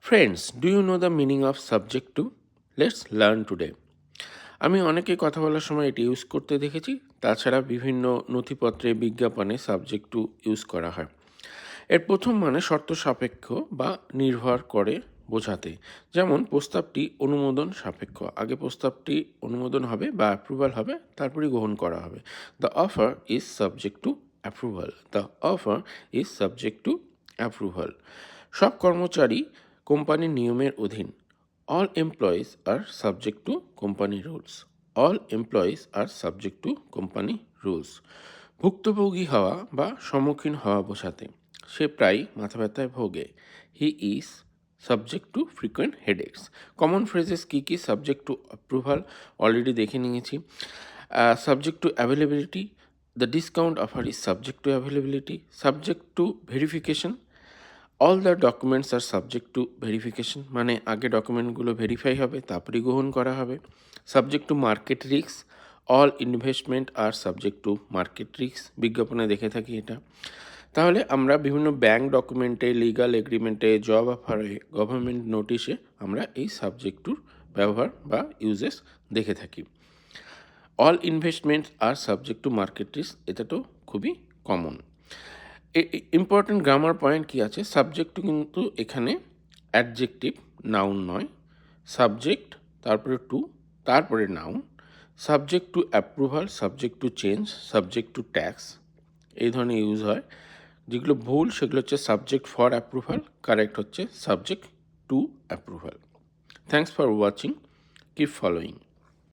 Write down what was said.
Friends, do you know the meaning of subject to? Let's learn today. আমি অনেকে কথা বলার সময় এটি ইউজ করতে দেখেছি। তাছাড়া বিভিন্ন নথিপত্রে বিজ্ঞাপনে সাবজেক্ট টু ইউজ করা হয়। এর প্রথম মানে শর্ত সাপেক্ষ বা নির্ভর করে বোঝাতে। যেমন প্রস্তাবটি অনুমোদন সাপেক্ষ, আগে প্রস্তাবটি অনুমোদন হবে বা অ্যাপ্রুভাল হবে, তারপরে গ্রহণ করা হবে। The offer is subject to approval. The offer is subject to approval. সব কর্মচারী কোম্পানির নিয়মের অধীন। All employees are subject to company rules. All employees are subject to company rules. ভুক্তভোগী হওয়া বা সম্মুখীন হওয়া বোঝাতে। সে প্রায় মাথা ব্যথায় ভোগে। He is subject to frequent headaches. Common phrases কী কী সাবজেক্ট টু অ্যাপ্রুভাল অলরেডি দেখে নিয়েছি। Subject to availability, the discount offer is subject to availability. Subject to verification, all the documents are subject to verification, মানে আগে ডকুমেন্টগুলো verify হবে তারপরে গ্রহণ করা হবে। Subject to market risk, all investment are subject to market risk, বিজ্ঞাপনে দেখে থাকি এটা। তাহলে আমরা বিভিন্ন ব্যাংক ডকুমেন্টে, লিগাল এগ্রিমেন্টে, জব অফারে, গভর্নমেন্ট নোটিশে আমরা এই সাবজেক্ট টুর ব্যবহার বা ইউজেস দেখে থাকি। All investments are subject to market risk, এটা তো খুবই কমন। ইম্পর্টেন্ট গ্রামার পয়েন্ট কী আছে, সাবজেক্ট কিন্তু এখানে অ্যাডজেক্টিভ, নাউন নয়। সাবজেক্ট, তারপরে টু, তারপরে noun. Subject to approval, subject to change, subject to tax, এই ধরনের ইউজ হয়। যেগুলো ভুল সেগুলো হচ্ছে সাবজেক্ট ফর অ্যাপ্রুভাল, কারেক্ট হচ্ছে subject to approval. Thanks for watching, keep following.